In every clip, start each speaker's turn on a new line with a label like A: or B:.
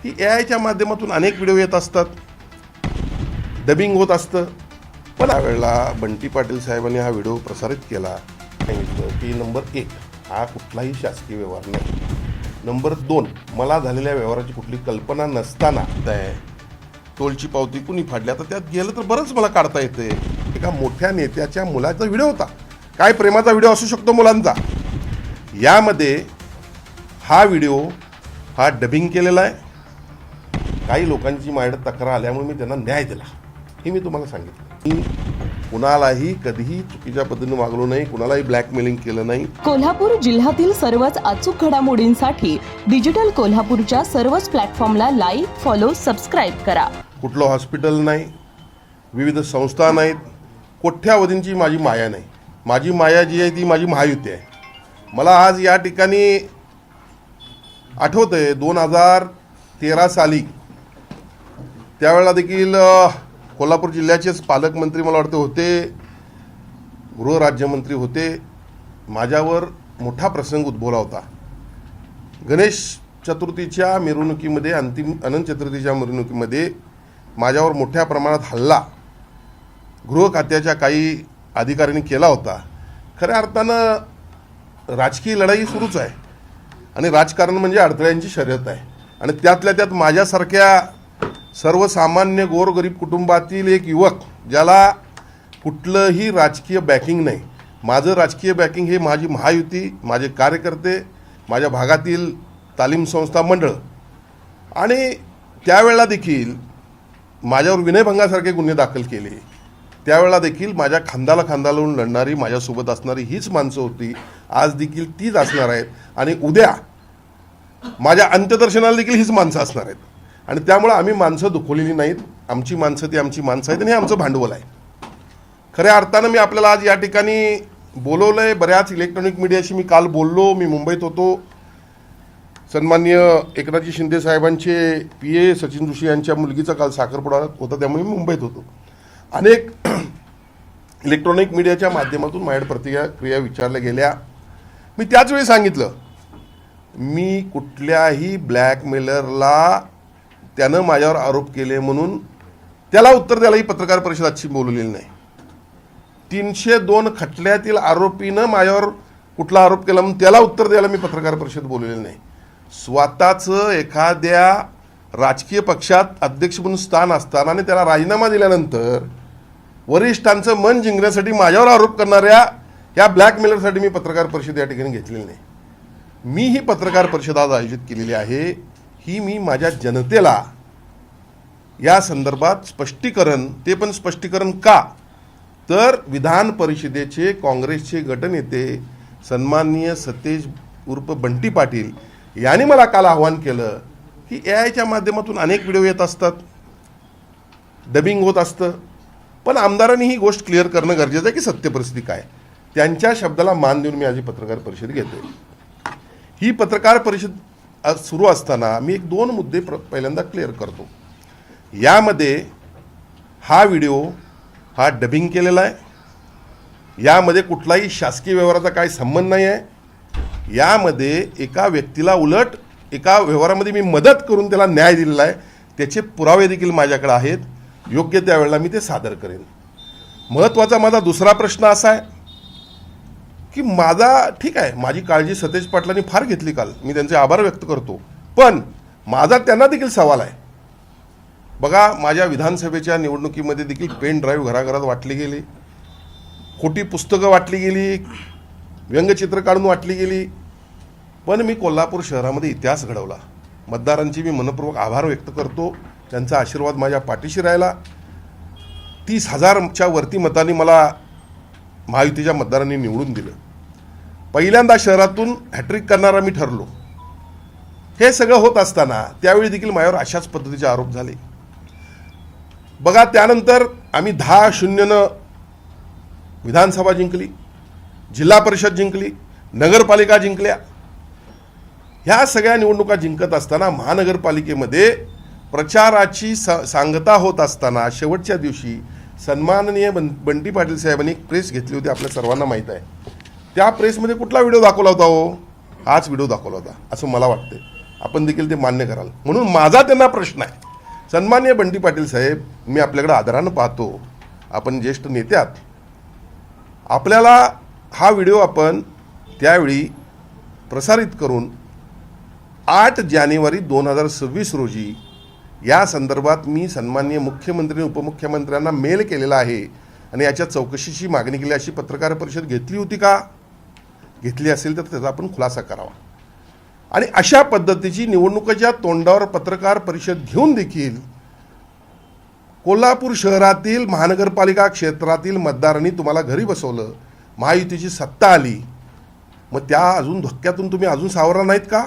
A: की AIच्या माध्यमातून अनेक व्हिडिओ येत असतात, डबिंग होत असतं. पण यावेळेला बंटी पाटील साहेबांनी हा व्हिडिओ प्रसारित केला, सांगितलं की नंबर 1 हा कुठलाही शासकीय व्यवहार नाही, नंबर 2 मला झालेल्या व्यवहाराची कुठली कल्पना नसताना टोलची पावती कुणी फाडली, आता त्यात गेलं तर बरंच मला काढता येते. एका मोठ्या नेत्याच्या मुलाचा व्हिडिओ होता, काय प्रेमाचा व्हिडिओ असू शकतो मुलांचा. यामध्ये हा व्हिडिओ हा डबिंग केलेला आहे. काही लोकांची माझ्याकडे तक्रार आल्यामुळे मी त्यांना न्याय दिला, हे मी तुम्हाला सांगितलं. मी कुणालाही कधीही चुकीच्या पद्धतीने वागलो नाही, कुणालाही ब्लॅकमेलिंग केलं नाही.
B: कोल्हापूर जिल्ह्यातील सर्वच अचूक घडामोडींसाठी डिजिटल कोल्हापूरच्या सर्वच प्लॅटफॉर्मला लाईक, फॉलो, सबस्क्राईब करा.
A: कुठलं हॉस्पिटल नाही, विविध संस्था नाहीत, कोट्यावधींची माझी माया नाही. माझी माया जी आहे ती माझी महायुती आहे. मला आज या ठिकाणी आठवतं आहे 2013 साली त्यावेळेला देखील कोल्हापूर जिल्ह्याचेच पालकमंत्री मला वाटते होते, गृहराज्यमंत्री होते. माझ्यावर मोठा प्रसंग उद्भवला होता. गणेश चतुर्थीच्या मिरवणुकीमध्ये, अनंत चतुर्थीच्या मिरवणुकीमध्ये माझ्यावर मोठ्या प्रमाणात हल्ला गृह खात्याच्या काही अधिकाऱ्यांनी केला होता. खऱ्या अर्थानं राजकीय लढाई सुरूच आहे आणि राजकारण म्हणजे अडथळ्यांची शर्यत आहे. आणि त्यातल्या त्यात माझ्यासारख्या सर्वसामान्य गोरगरीब कुटुंबातील एक युवक ज्याला कुठलंही राजकीय बॅकिंग नाही, माझं राजकीय बॅकिंग हे माझी महायुती, माझे कार्यकर्ते, माझ्या भागातील तालीम संस्था मंडळ. आणि त्यावेळेला देखील माझ्यावर विनयभंगासारखे गुन्हे दाखल केले. त्यावेळेला देखील माझ्या खांद्याला खांदा लावून लढणारी, माझ्यासोबत असणारी हीच माणसं होती. आज देखील तीच असणार आहेत आणि उद्या माझ्या अंत्यदर्शनाला देखील हीच माणसं असणार आहेत. आणि त्यामुळं आम्ही माणसं दुखवलेली नाहीत. आमची माणसं ती आमची माणसं आहेत आणि हे आमचं भांडवल आहे. खऱ्या अर्थानं मी आपल्याला आज या ठिकाणी बोलवलं आहे. बऱ्याच इलेक्ट्रॉनिक मीडियाशी मी काल बोललो. मी मुंबईत होतो. सन्माननीय एकनाथजी शिंदे साहेबांचे PA सचिन जोशी यांच्या मुलगीचा काल साखरपुडा होता, त्यामुळे मी मुंबईत होतो. अनेक इलेक्ट्रॉनिक मीडियाच्या माध्यमातून माझ्याकडे प्रतिक्रिया विचारल्या गेल्या. मी त्याच वेळी सांगितलं, मी कुठल्याही ब्लॅकमेलरला त्यानं माझ्यावर आरोप केले म्हणून त्याला उत्तर द्यायला ही पत्रकार परिषद आजची बोलवलेली नाही. 302 खटल्यातील आरोपीनं माझ्यावर कुठला आरोप केला म्हणून त्याला उत्तर द्यायला मी पत्रकार परिषद बोलवलेली नाही. स्वतःचं एखाद्या राजकीय पक्षात अध्यक्ष म्हणून स्थान असताना आणि त्याला राजीनामा दिल्यानंतर वरिष्ठांचं मन जिंकण्यासाठी माझ्यावर आरोप करणाऱ्या या ब्लॅकमेलरसाठी मी पत्रकार परिषद या ठिकाणी घेतलेली नाही. मी ही पत्रकार परिषद आज आयोजित केलेली आहे, ही मी माझ्या जनतेला या संदर्भात स्पष्टीकरण, ते पण स्पष्टीकरण का, तर विधान परिषदेचे काँग्रेसचे गटनेते सन्माननीय सतेज उर्फ बंटी पाटील यांनी मला काल आवाहन केलं की AIच्या माध्यमातून अनेक व्हिडिओ येत असतात, डबिंग होत असतं. पण आमदारांनी ही गोष्ट क्लिअर करणं गरजेचं आहे की सत्य परिस्थिती काय. त्यांच्या शब्दाला मान देऊन मी आज ही पत्रकार परिषद घेतोय. ही पत्रकार परिषद आज सुरू असताना मी 1-2 मुद्दे पहिल्यांदा क्लिअर करतो. यामध्ये हा व्हिडिओ हा डबिंग केलेला आहे. यामध्ये कुठलाही शासकीय व्यवहाराचा काही संबंध नाही आहे. यामध्ये एका व्यक्तीला उलट एका व्यवहारामध्ये मी मदत करून त्याला न्याय दिलेला आहे. त्याचे पुरावे देखील माझ्याकडे आहेत. योग्य त्यावेळेला मी ते सादर करेन. महत्त्वाचा माझा दुसरा प्रश्न असा आहे की ठीक आहे, माझी काळजी सतेज पाटलांनी फार घेतली काल, मी त्यांचे आभार व्यक्त करतो. पण माझा त्यांना देखील सवाल आहे. बघा, माझ्या विधानसभेच्या निवडणुकीमध्ये देखील पेन ड्राईव्ह घराघरात वाटली गेली, खोटी पुस्तकं वाटली गेली, व्यंगचित्र काढून वाटली गेली. पण मी कोल्हापूर शहरामध्ये इतिहास घडवला. मतदारांची मी मनपूर्वक आभार व्यक्त करतो. त्यांचा आशीर्वाद माझ्या पाठीशी राहिला. 30,000च्या वरती मतांनी मला महायुतीच्या मतदारांनी निवडून दिलं. पहिल्यांदा शहरातून हॅट्रिक करणारा मी ठरलो. हे सगळं होत असताना त्यावेळी देखील माझ्यावर अशाच पद्धतीचे आरोप झाले. बघा, त्यानंतर आम्ही 10-0 विधानसभा जिंकली, जिल्हा परिषद जिंकली, नगरपालिका जिंकल्या. ह्या सगळ्या निवडणुका जिंकत असताना महानगरपालिकेमध्ये प्रचाराची सांगता होत असताना शेवटच्या दिवशी सन्माननीय बंटी पाटील साहेबांनी एक प्रेस घेतली होती, आपल्या सर्वांना माहीत आहे. त्या प्रेसमध्ये कुठला व्हिडिओ दाखवला होता हो? हाच व्हिडिओ दाखवला होता असं मला वाटतं. आपण देखील ते मान्य कराल. म्हणून माझा त्यांना प्रश्न आहे, सन्माननीय बंटी पाटील साहेब, मी आपल्याकडे आदरानं पाहतो, आपण ज्येष्ठ नेते आहात. आपल्याला हा व्हिडिओ आपण त्यावेळी प्रसारित करून 8 जानेवारी 2026 रोजी या संदर्भात मी सन्माननीय मुख्यमंत्री उपमुख्यमंत्र्यांना मेल केलेला आहे आणि याच्या चौकशीची मागणी केली. अशी पत्रकार परिषद घेतली होती का? घेतली असेल तर त्याचा आपण खुलासा करावा. आणि अशा पद्धतीची निवडणुकीच्या तोंडावर पत्रकार परिषद घेऊन देखील कोल्हापूर शहरातील महानगरपालिका क्षेत्रातील मतदारांनी तुम्हाला घरी बसवलं, महायुतीची सत्ता आली, मग त्या अजून धक्क्यातून तुम्ही अजून सावरला नाहीत का?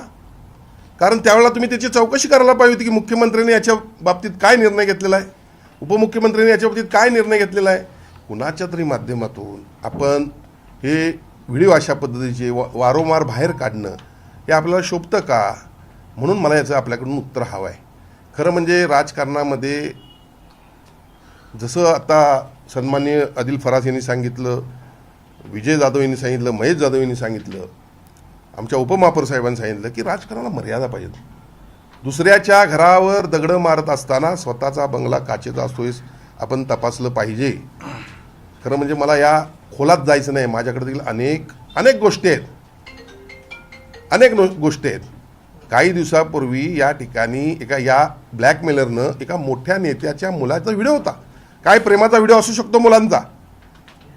A: कारण त्यावेळेला तुम्ही त्याची चौकशी करायला पाहिजे होती की मुख्यमंत्र्यांनी याच्या बाबतीत काय निर्णय घेतलेला आहे, उपमुख्यमंत्र्यांनी याच्या बाबतीत काय निर्णय घेतलेला आहे. कुणाच्या तरी माध्यमातून आपण हे व्हिडिओ अशा पद्धतीचे वारंवार बाहेर काढणं हे आपल्याला शोभतं का? म्हणून मला याचं आपल्याकडून उत्तर हवं आहे. खरं म्हणजे राजकारणामध्ये जसं आता सन्माननीय आदिल फरास यांनी सांगितलं, विजय जाधव यांनी सांगितलं, महेश जाधव यांनी सांगितलं, आमच्या उपमहापौर साहेबांनी सांगितलं की राजकारणाला मर्यादा पाहिजे. दुसऱ्याच्या घरावर दगडं मारत असताना स्वतःचा बंगला काचेचा असतो हे आपण तपासलं पाहिजे. खरं म्हणजे मला या खोलात जायचं नाही. माझ्याकडे देखील अनेक गोष्टी आहेत, गोष्टी आहेत. काही दिवसापूर्वी या ठिकाणी या ब्लॅकमेलरनं एका मोठ्या नेत्याच्या मुलाचा व्हिडिओ होता, काय प्रेमाचा व्हिडिओ असू शकतो मुलांचा,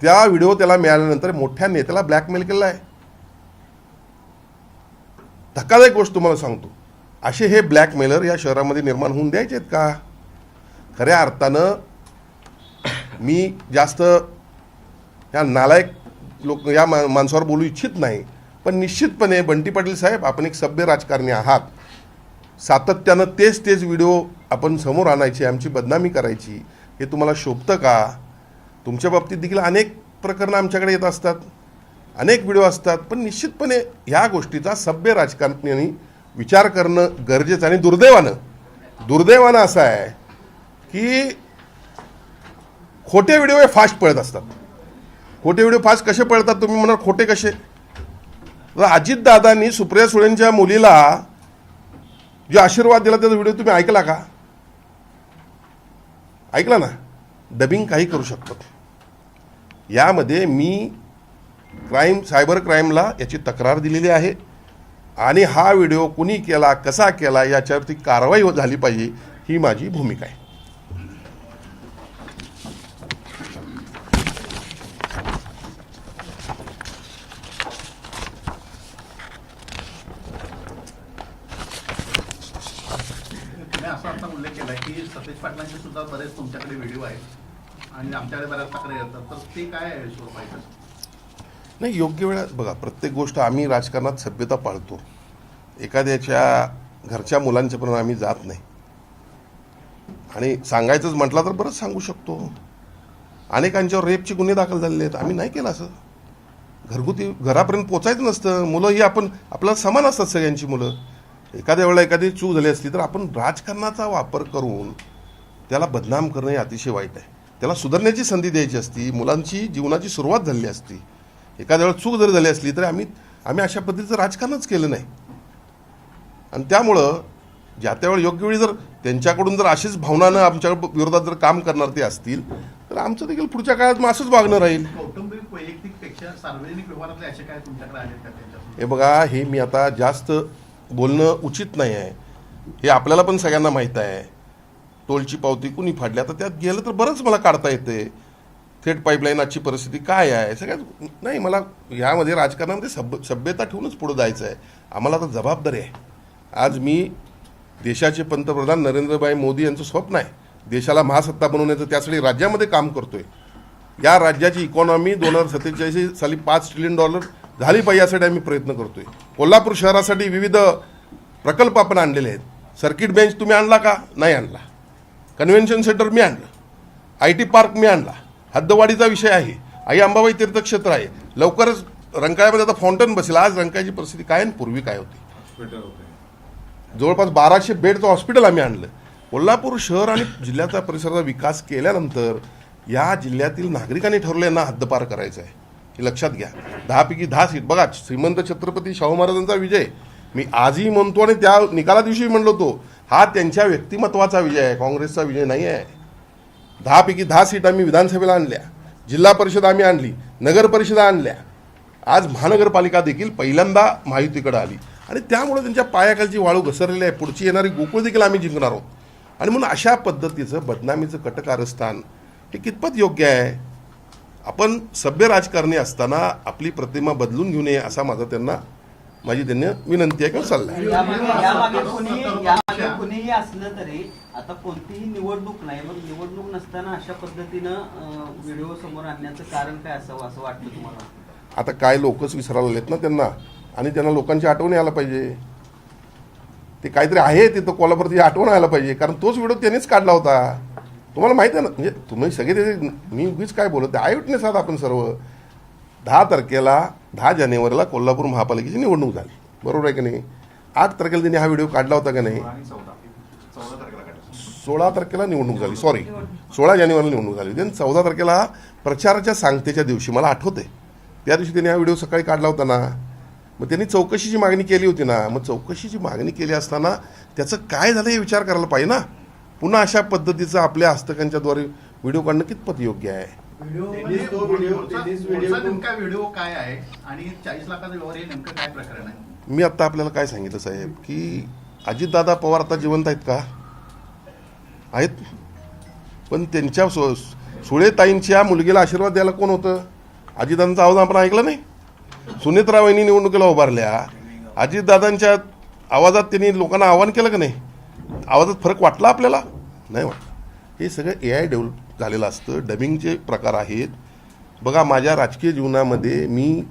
A: त्या व्हिडिओ त्याला मिळाल्यानंतर मोठ्या नेत्याला ब्लॅकमेल केलेला आहे. धक्कादायक गोष्ट तुम्हाला सांगतो, असे हे ब्लॅकमेलर या शहरामध्ये निर्माण होऊन द्यायचे आहेत का? खऱ्या अर्थानं मी जास्त या नालायक लोक या माणसावर बोलू इच्छित नाही, पण निश्चितपणे बंटी पाटील साहेब, आपण एक सभ्य राजकारणी आहात. सातत्यानं तेच व्हिडिओ आपण समोर आणायचे, आमची बदनामी करायची, हे तुम्हाला शोभतं का? तुमच्या बाबतीत देखील अनेक प्रकरणं आमच्याकडे येत असतात, अनेक व्हिडिओ असतात, पण निश्चितपणे ह्या गोष्टीचा सभ्य राजकारण्यांनी विचार करणं गरजेचं. आणि दुर्दैवानं असं आहे की खोटे व्हिडिओ हे फास्ट पळत असतात. खोटे व्हिडिओ फास्ट कसे पळतात तुम्ही म्हणाल, खोटे कसे? अजितदादांनी सुप्रिया सुळेंच्या मुलीला जो आशीर्वाद दिला त्याचा व्हिडिओ तुम्ही ऐकला का? ऐकला ना? डबिंग काही करू शकतात. यामध्ये मी सायबर क्राईमला याची तक्रार दिलेली आहे आणि हा व्हिडिओ कुणी केला, कसा केला, याच्यावरती कारवाई झाली पाहिजे, ही माझी भूमिका आहे.
C: असा आता उल्लेख केला की सतेज पाटलांचे सुद्धा बरेच तुमच्याकडे व्हिडिओ आहेत आणि आमच्याकडे बऱ्याच तक्रारी येतात, तर ते काय आहे स्वरूपाचं?
A: नाही, योग्य वेळात बघा, प्रत्येक गोष्ट आम्ही राजकारणात सभ्यता पाळतो. एखाद्याच्या घरच्या मुलांच्या पण आम्ही जात नाही. आणि सांगायचंच म्हटलं तर बरंच सांगू शकतो. अनेकांच्यावर रेपचे गुन्हे दाखल झालेले आहेत, आम्ही नाही केलं असं. घरगुती घरापर्यंत पोचायचं नसतं. मुलं ही आपल्याला समान असतात, सगळ्यांची मुलं. एखाद्या वेळेला एखादी चूक झाली असली तर आपण राजकारणाचा वापर करून त्याला बदनाम करणं हे अतिशय वाईट आहे. त्याला सुधारण्याची संधी द्यायची असती, मुलांची जीवनाची सुरुवात झाली असती. एखाद्या वेळेला चूक जरी झाली असली तरी आम्ही अशा पद्धतीचं राजकारणच केलं नाही. आणि त्यामुळं ज्या त्यावेळी योग्य वेळी जर त्यांच्याकडून जर अशीच भावनानं आमच्या विरोधात जर काम करणार ते असतील तर आमचं देखील पुढच्या काळात मग असंच वागणं राहील.
C: कौटुंबिक वैयक्तिकपेक्षा सार्वजनिक व्यवहारातले असे काय तुमच्याकडे आले का त्यांच्यात?
A: हे बघा, हे मी आता जास्त बोलणं उचित नाही आहे. हे आपल्याला पण सगळ्यांना माहीत आहे. टोलची पावती कुणी फाडली, आता त्यात गेलं तर बरंच मला काढता येते. थेट पाईपलाईनची परिस्थिती काय आहे सगळ्यात नाही. मला यामध्ये राजकारणामध्ये सभ्यता ठेवूनच पुढे जायचं आहे. आम्हाला आता जबाबदारी आहे. आज मी देशाचे पंतप्रधान नरेंद्रभाई मोदी यांचं स्वप्न आहे देशाला महासत्ता बनवण्याचं, त्यासाठी राज्यामध्ये काम करतोय. या राज्याची इकॉनॉमी 2047 साली $5 ट्रिलियन झाली पाहिजे यासाठी आम्ही प्रयत्न करतोय. कोल्हापूर शहरासाठी विविध प्रकल्प आपण आणलेले आहेत. सर्किट बेंच तुम्ही आणला का? नाही आणला. कन्व्हेन्शन सेंटर मी आणलं, IT पार्क मी आणला, हद्दवाढीचा विषय आहे, आई अंबाबाई तीर्थक्षेत्र आहे, लवकरच रंकाळ्यामध्ये आता फाउंटन बसेल. आज रंकाळ्याची परिस्थिती काय आणि पूर्वी काय होती? जवळपास 1200 बेडचं हॉस्पिटल आम्ही आणलं. कोल्हापूर शहर आणि जिल्ह्याचा परिसराचा विकास केल्यानंतर या जिल्ह्यातील नागरिकांनी ठरवलं यांना हद्दपार करायचं आहे. हे लक्षात घ्या. 10 पैकी 10 सीट बघा. श्रीमंत छत्रपती शाहू महाराजांचा विजय मी आजही म्हणतो आणि त्या निकाला दिवशी म्हणलो होतो, हा त्यांच्या व्यक्तिमत्वाचा विजय आहे, काँग्रेसचा विजय नाही आहे. 10 पैकी 10 सीट आम्ही विधानसभेला आणल्या, जिल्हा परिषद आम्ही आणली, नगर परिषदा आणल्या. आज महानगरपालिका देखील पहिल्यांदा महायुतीकडे आली आणि त्यामुळे त्यांच्या पायाखालची वाळू घसरलेली आहे. पुढची येणारी गोकुळ देखील आम्ही जिंकणार आहोत. आणि म्हणून अशा पद्धतीचं बदनामीचं कटकारस्थान हे कितपत योग्य आहे? आपण सभ्य राजकारणी असताना आपली प्रतिमा बदलून घेऊ नये असा माझी त्यांना विनंती आहे किंवा सल्ला आहे.
D: यामागे कुणीही असलं तरी आता कोणतीही निवडणूक नाही, मग निवडणूक नसताना अशा पद्धतीनं व्हिडिओ समोर आणण्याचं कारण काय असावं असं वाटतं तुम्हाला?
A: आता काय लोकच विसरायला लागलेत ना त्यांना, आणि त्यांना लोकांची आठवण यायला पाहिजे. ते काहीतरी आहे तिथं कोल्हापूरची आठवण यायला पाहिजे, कारण तोच व्हिडिओ त्यांनीच काढला होता. तुम्हाला माहिती आहे ना, म्हणजे तुम्ही सगळे ते मी उगीच काय बोलत, आय विटनेस आहात आपण सर्व. 10 जानेवारीला कोल्हापूर महापालिकेची निवडणूक झाली, बरोबर आहे की नाही? 8 तारखेला त्यांनी हा व्हिडिओ काढला होता का नाही? 16 तारखेला निवडणूक झाली, 16 जानेवारीला निवडणूक झाली. देन 14 तारखेला प्रचाराच्या सांगतेच्या दिवशी मला आठवते, त्या दिवशी त्यांनी हा व्हिडिओ सकाळी काढला होता ना. मग त्यांनी चौकशीची मागणी केली होती ना. मग चौकशीची मागणी केली असताना त्याचं काय झालं हे विचार करायला पाहिजे ना. पुन्हा अशा पद्धतीचं आपल्या हस्तकांच्याद्वारे व्हिडिओ काढणं कितपत योग्य आहे?
C: नेमका व्हिडिओ काय आहे आणि 40 लाखाचा व्यवहार हे नेमकं काय प्रकरण आहे?
A: मी आत्ता आपल्याला काय सांगितलं साहेब, की अजितदादा पवार आता जिवंत आहेत का? आहेत. पण त्यांच्या सुळेताईंच्या मुलगीला आशीर्वाद द्यायला कोण होतं? अजितदादांचा आवाज आपण ऐकला नाही? सुनेत्रा वहिनी निवडणुकीला उभारल्या, अजितदादांच्या आवाजात त्यांनी लोकांना आवाहन केलं का नाही? आवाजात फरक वाटला आपल्याला? नाही वाटलं. हे सगळं AI डेव्हलप झालेलं असतं, डबिंगचे प्रकार आहेत. बघा, माझ्या राजकीय जीवनामध्ये मी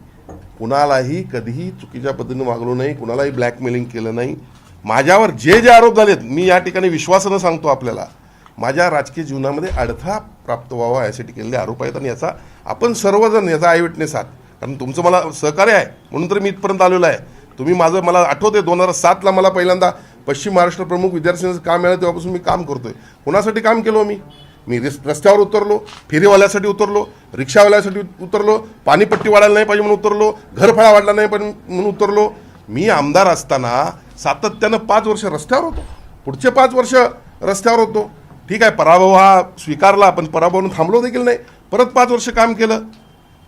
A: कुणालाही कधीही चुकीच्या पद्धतीने वागलो नाही, कुणालाही ब्लॅकमेलिंग केलं नाही. माझ्यावर जे आरोप झालेत, मी या ठिकाणी विश्वासानं सांगतो आपल्याला, माझ्या राजकीय जीवनामध्ये अडथळा प्राप्त व्हावा यासाठी केलेले आरोप आहेत. आणि याचा आपण सर्वजण याचा आय विटनेस आहात, कारण तुमचं मला सहकार्य आहे म्हणून तर मी इथपर्यंत आलेलो आहे. तुम्ही मला आठवते 2007ला मला पहिल्यांदा पश्चिम महाराष्ट्र प्रमुख विद्यार्थ्यांचं काम मिळालं, तेव्हापासून मी काम करतोय. कुणासाठी काम केलो मी रस्त्यावर उतरलो, फेरीवाल्यासाठी उतरलो, रिक्षावाल्यासाठी उतरलो, पाणीपट्टी वाढायला नाही पाहिजे म्हणून उतरलो, घरफळा वाढला नाही पाहिजे म्हणून उतरलो. मी आमदार असताना सातत्यानं 5 वर्ष रस्त्यावर होतो, पुढचे 5 वर्ष रस्त्यावर होतो. ठीक आहे, पराभव हा स्वीकारला, पण पराभवानं थांबलो देखील नाही. परत 5 वर्ष काम केलं,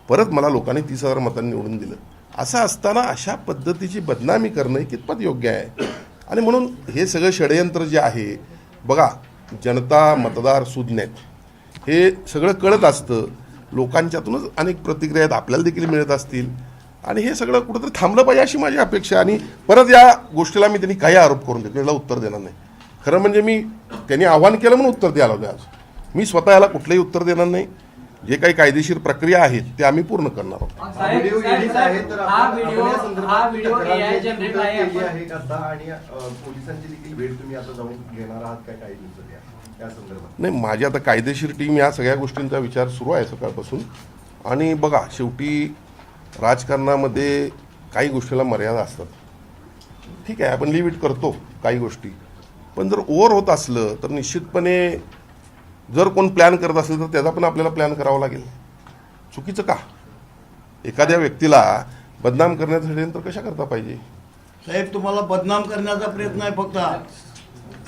A: परत मला लोकांनी 30,000 मतांनी निवडून दिलं. असं असताना अशा पद्धतीची बदनामी करणं कितपत योग्य आहे? आणि म्हणून हे सगळं षडयंत्र जे आहे, बघा, जनता मतदार सुज्ञ आहेत, हे सगळं कळत असतं. लोकांच्यातूनच अनेक प्रतिक्रिया आहेत, आपल्याला देखील मिळत असतील. आणि हे सगळं कुठंतरी थांबलं पाहिजे अशी माझी अपेक्षा. आणि परत या गोष्टीला मी त्यांनी काही आरोप करून घेतले, याला उत्तर देणार नाही. खरं म्हणजे मी त्यांनी आव्हान केलं म्हणून उत्तर द्यायला होतं. आज मी स्वतः याला कुठलंही उत्तर देणार नाही. जे काही कायदेशीर प्रक्रिया आहेत ते आम्ही पूर्ण करणार आहोत. नाही, माझी आता कायदेशीर टीम या सगळ्या गोष्टींचा विचार सुरू आहे सकाळपासून. आणि बघा, शेवटी राजकारणामध्ये काही गोष्टीला मर्यादा असतात. ठीक आहे, आपण लिव्ह इट करतो काही गोष्टी, पण जर ओव्हर होत असलं तर निश्चितपणे जर कोण प्लॅन करत असेल तर त्याचा पण आपल्याला प्लॅन करावा लागेल. चुकीचं का? एखाद्या व्यक्तीला बदनाम करण्याचं षडयंत्र कशा करता पाहिजे?
E: साहेब, तुम्हाला बदनाम करण्याचा प्रयत्न आहे फक्त.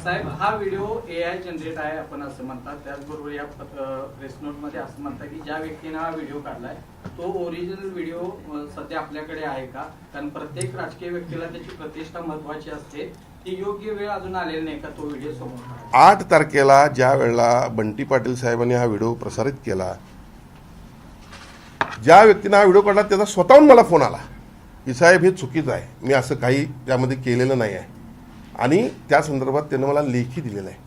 F: साहेब, हा व्हिडिओ AI जनरेट आहे आपण असं म्हणतात. त्याचबरोबर या प्रेस नोटमध्ये असं म्हणतात की ज्या व्यक्तीने हा व्हिडिओ काढलाय तो ओरिजिनल व्हिडिओ सध्या आपल्याकडे आहे का? कारण प्रत्येक राजकीय व्यक्तीला त्याची प्रतिष्ठा महत्वाची असते. ती योग्य वेळ अजून आलेली नाही का तो व्हिडिओ समोर?
A: 8 तारखेला ज्या वेळेला बंटी पाटील साहेबांनी हा व्हिडिओ प्रसारित केला, ज्या व्यक्तीने हा व्हिडिओ काढला त्याचा स्वतःहून मला फोन आला की साहेब हे चुकीचं आहे, मी असं काही त्यामध्ये केलेलं नाही आहे. आणि त्या संदर्भात त्यानं मला लेखी दिलेलं आहे,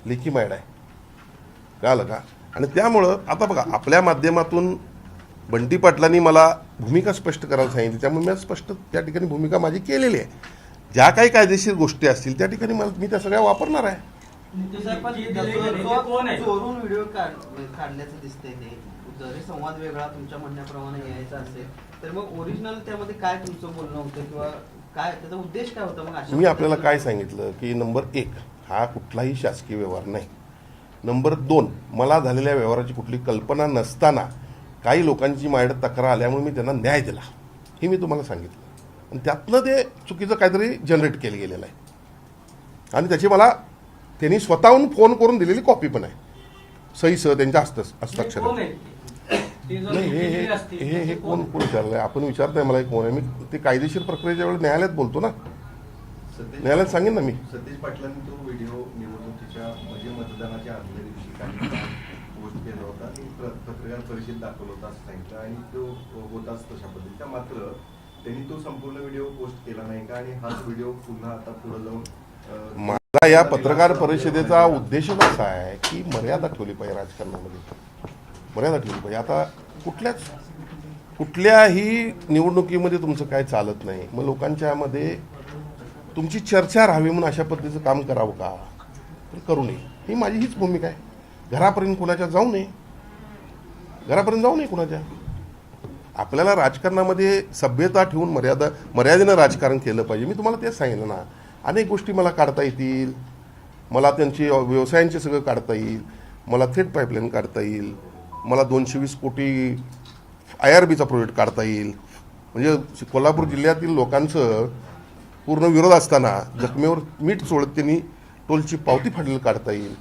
A: लेखी मायड आहे, कळालं का? आणि त्यामुळं आता बघा, आपल्या माध्यमातून बंटी पाटलांनी मला भूमिका स्पष्ट करायला सांगितली, त्यामुळे मी स्पष्ट त्या ठिकाणी भूमिका माझी केलेली आहे. ज्या काही कायदेशीर गोष्टी असतील त्या ठिकाणी मी त्या सगळ्या वापरणार आहे.
D: चोरून व्हिडिओ काढल्याचं दिसतंय. ते जरी संवाद वेगळा तुमच्या म्हणण्याप्रमाणे यायचा असेल तर मग ओरिजिनल त्यामध्ये काय तुमचं बोलणं होतं किंवा काय त्याचा उद्देश काय होता? मग
A: मी आपल्याला काय सांगितलं की नंबर 1, हा कुठलाही शासकीय व्यवहार नाही. नंबर 2, मला झालेल्या व्यवहाराची कुठली कल्पना नसताना काही लोकांची माझ्याकडे तक्रार आल्यामुळे मी त्यांना न्याय दिला, हे मी तुम्हाला सांगितलं. आणि त्यातनं ते चुकीचं काहीतरी जनरेट केलं गेलेलं आहे आणि त्याची मला त्यांनी स्वतःहून फोन करून दिलेली कॉपी पण आहे सहीसह त्यांच्या हस्ताक्षर नाही. हे कोण विचारलं आहे? आपण विचारताय मला कोण आहे? मी ते कायदेशीर प्रक्रियेच्या वेळी न्यायालयात बोलतो ना, न्यायालयात सांगेन ना मी.
G: सतीश पाटलांनी तो व्हिडिओ निवडणुकीच्या म्हणजे मतदानाच्या आदल्या दिवशी काही पोस्ट केला होता, पत्रकार परिषद दाखवला होता असं सांगितलं आणि तो होताच तशा पद्धतीचा. मात्र त्यांनी तो संपूर्ण व्हिडिओ पोस्ट केला नाही का आणि हाच व्हिडिओ पुन्हा आता पुढे जाऊन
A: मला या पत्रकार परिषदेचा उद्देशच असा आहे की मर्यादा ठेवली पाहिजे राजकारणामध्ये, मर्यादा ठेवली पाहिजे. आता कुठल्याही निवडणुकीमध्ये तुमचं काय चालत नाही, मग लोकांच्यामध्ये तुमची चर्चा राहावी म्हणून अशा पद्धतीचं काम करावं का? तर करू नये, ही माझी हीच भूमिका आहे. घरापर्यंत कुणाच्या जाऊ नये, घरापर्यंत जाऊ नये कुणाच्या. आपल्याला राजकारणामध्ये सभ्यता ठेवून मर्यादेनं राजकारण केलं पाहिजे. मी तुम्हाला तेच सांगितलं ना, अनेक गोष्टी मला काढता येतील, मला त्यांची व्यवसायांचे सगळं काढता येईल, मला थेट पाईपलाईन काढता येईल, मला 220 कोटी IRBचा प्रोजेक्ट काढता येईल. म्हणजे कोल्हापूर जिल्ह्यातील लोकांचं पूर्ण विरोध असताना जखमेवर मीठ चोळत त्यांनी टोलची पावती फाडलेलं काढता येईल.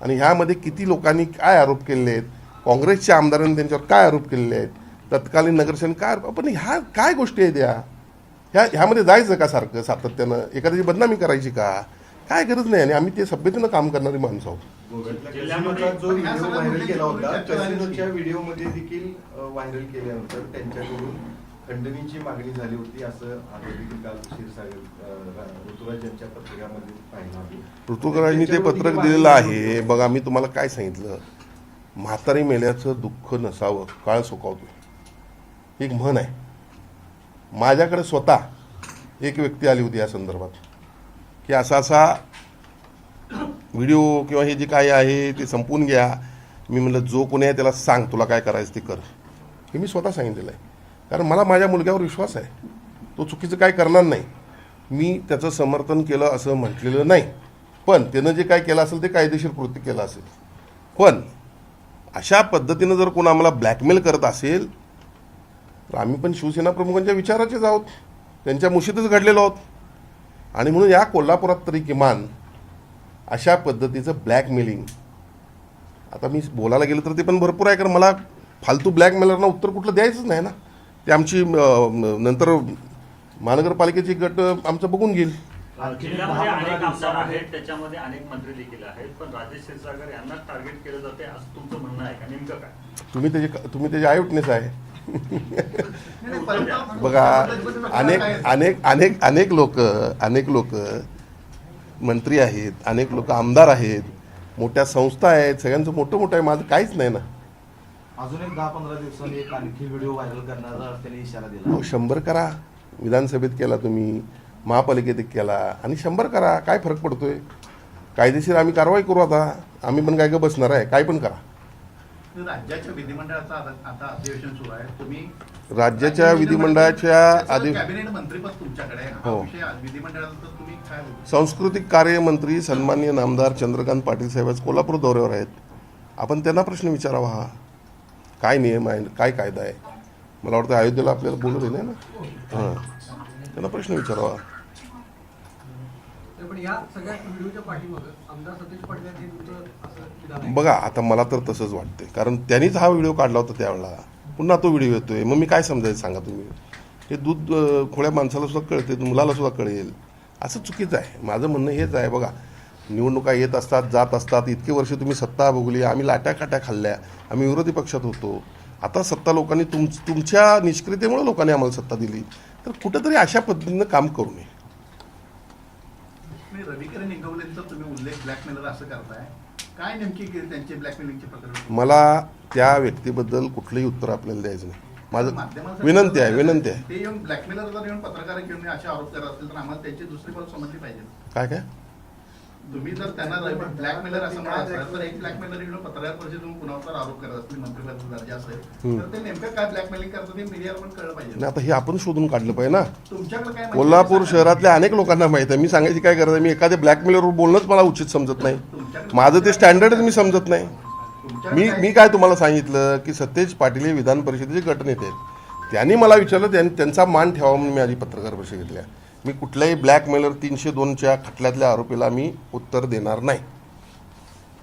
A: आणि ह्यामध्ये किती लोकांनी काय आरोप केलेले आहेत, काँग्रेसच्या आमदारांनी त्यांच्यावर काय आरोप केलेले आहेत, तत्कालीन नगरसेवक काय, पण ह्या काय गोष्टी आहेत ह्यामध्ये जायचं का सारखं सातत्यानं, एखाद्याची बदनामी करायची का? काय गरज नाही. आणि आम्ही ते सभ्यतेनं काम करणारी माणसं आहोत.
G: गोव्यातल्या कॅसिनोचा जो व्हिडिओ व्हायरल केला होता, कॅसिनोच्या व्हिडिओमध्ये देखील व्हायरल केल्यानंतर त्यांच्याकडून खंडणीची मागणी झाली होती असं देखील काल क्षीरसागर ऋतुराज यांच्या पत्रकामध्ये पाहिलं आहे.
A: ऋतुराजांनी ते पत्रक दिलेलं आहे. बघा, मी तुम्हाला काय सांगितलं, म्हातारी मेल्याचं दुःख नसावं काळ सुकावतो, एक म्हण आहे. माझ्याकडे स्वतः एक व्यक्ती आली होती या संदर्भात की असा व्हिडिओ किंवा हे जे काय आहे ते संपवून घ्या. मी म्हणलं जो कोणी आहे त्याला सांग तुला काय करायचं ते कर, हे मी स्वतः सांगितलेलं आहे. कारण मला माझ्या मुलग्यावर विश्वास आहे, तो चुकीचं काय करणार नाही. मी त्याचं समर्थन केलं असं म्हटलेलं नाही, पण त्यानं जे काय केलं असेल ते कायदेशीर कृत्य केलं असेल. पण अशा पद्धतीनं जर कोण आम्हाला ब्लॅकमेल करत असेल तर आम्ही पण शिवसेना प्रमुखांच्या विचाराचेच आहोत, त्यांच्या मुशीतच घडलेलो आहोत. आणि म्हणून या कोल्हापुरात तरी किमान अशा पद्धतीचं ब्लॅकमेलिंग, आता मी बोलायला गेलं तर ते पण भरपूर आहे, कारण मला फालतू ब्लॅकमेलरना उत्तर कुठलं द्यायचंच नाही ना. ते आमची नंतर महानगरपालिकेची गट आमचं बघून घेईल.
H: जिल्ह्यामध्ये अनेक आमदार आहेत, त्याच्यामध्ये अनेक मंत्री देखील आहेत, पण राजेश क्षीरसागर यांना टार्गेट केलं जाते असं तुमचं म्हणणं आहे का? नेमकं काय?
A: तुम्ही त्याचे आय विटनेस आहे. बघा, अनेक लोक मंत्री आहेत, अनेक लोक आमदार आहेत, मोठ्या संस्था आहेत, सगळ्यांचं मोठं आहे. माझं काहीच नाही ना.
I: अजून एक 10-15 दिवसांनी एक आणखी व्हिडिओ व्हायरल करण्याचा त्यांनी इशारा दिला.
A: 100 करा, विधानसभेत केला तुम्ही, महापालिकेत एक केला, आणि 100 करा, काय फरक पडतोय? कायदेशीर आम्ही कारवाई करू. आता आम्ही पण काय ग बसणार आहे? काय पण करा.
C: राज्याच्या विधिमंडळाचं आता अधिवेशन सुरू आहे, तुम्ही
A: राज्याच्या विधिमंडळाच्या
C: कॅबिनेट मंत्रीपद तुमच्याकडे आहे. हा
A: हो.
C: विषय विधिमंडळाचा तर तुम्ही काय
A: सांस्कृतिक कार्य मंत्री सन्माननीय नामदार चंद्रकांत पाटील साहेब आज कोल्हापूर दौऱ्यावर आहेत. आपण त्यांना प्रश्न विचारावा, हा काय नियम आहे, काय कायदा आहे. मला वाटतं अयोध्येला आपल्याला बोलू दे ना. हां, त्यांना प्रश्न विचारावा.
J: पण या सगळ्या व्हिडिओच्या पाठीमागे आमदार सतीश पाटील यांनी तुमचं असं विधान आहे.
A: बघा, आता मला तर तसंच वाटते, कारण त्यांनीच हा व्हिडिओ काढला होता त्यावेळेला, पुन्हा तो व्हिडिओ येतोय. मग मी काय समजायचं सांगा तुम्ही? हे दूध खोळ्या माणसाला सुद्धा कळते, मुलाला सुद्धा कळेल, असं चुकीचं आहे. माझं म्हणणं हेच आहे. बघा, निवडणुका येत असतात, जात असतात. इतके वर्ष तुम्ही सत्ता भोगली, आम्ही लाट्याकाट्या खाल्ल्या, आम्ही विरोधी पक्षात होतो. आता सत्ता लोकांनी तुमच्या निष्क्रियतेमुळे लोकांनी आम्हाला सत्ता दिली, तर कुठंतरी अशा पद्धतीनं काम करू नये.
C: रविकिरण निगवलेंचा तुम्ही उल्लेख ब्लॅकमेलर असं करताय, काय नेमकी त्यांचे ब्लॅकमेलिंगचे प्रकरण?
A: मला त्या व्यक्तीबद्दल कुठलंही उत्तर आपल्याला द्यायचं नाही. माझं विनंती आहे.
C: ते येऊन ब्लॅकमेलर जर येऊन पत्रकार घेऊन असे आरोप करत असतील तर आम्हाला त्यांची दुसरी बाजू समजली पाहिजे.
A: काय
C: तुम्ही जर त्यांना ब्लॅकमेलर असं म्हणत असाल तर एक ब्लॅकमेलर येऊन पत्रकार परिषदेतून कुणावर आरोप करत असतील, मंत्रिपदाचा दर्जा असेल तर ते नेमकं काय ब्लॅकमेलिंग करतात हे मीडियावर पण कळलं पाहिजे.
A: नाही, आता हे आपण शोधून काढलं पाहिजे ना.
C: तुमच्याकडे काय
A: कोल्हापूर शहरातल्या अनेक लोकांना माहिती आहे. मी सांगायची काय गरज आहे? मी एखाद्या ब्लॅकमेलवर बोलणंच मला उचित समजत नाही. माझं ते स्टँडर्डच मी समजत नाही. मी काय तुम्हाला सांगितलं की सतेज पाटील हे विधान परिषदेचे गटनेते आहेत. त्यांनी मला विचारलं, त्यांचा मान ठेवा म्हणून मी आधी पत्रकार परिषद घेतल्या. मी कुठल्याही ब्लॅकमेलर 302च्या खटल्यातल्या आरोपीला मी उत्तर देणार नाही.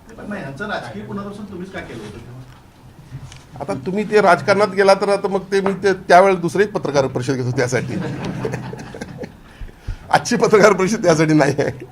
C: पण मग ह्यांचं राजकीय पुनर्वसन तुम्हीच का केलं होतं तेव्हा?
A: आता तुम्ही ते राजकारणात गेला तर आता मग ते मी ते त्यावेळेला दुसरीच पत्रकार परिषद घेतो त्यासाठी. आजची पत्रकार परिषद त्यासाठी नाही आहे.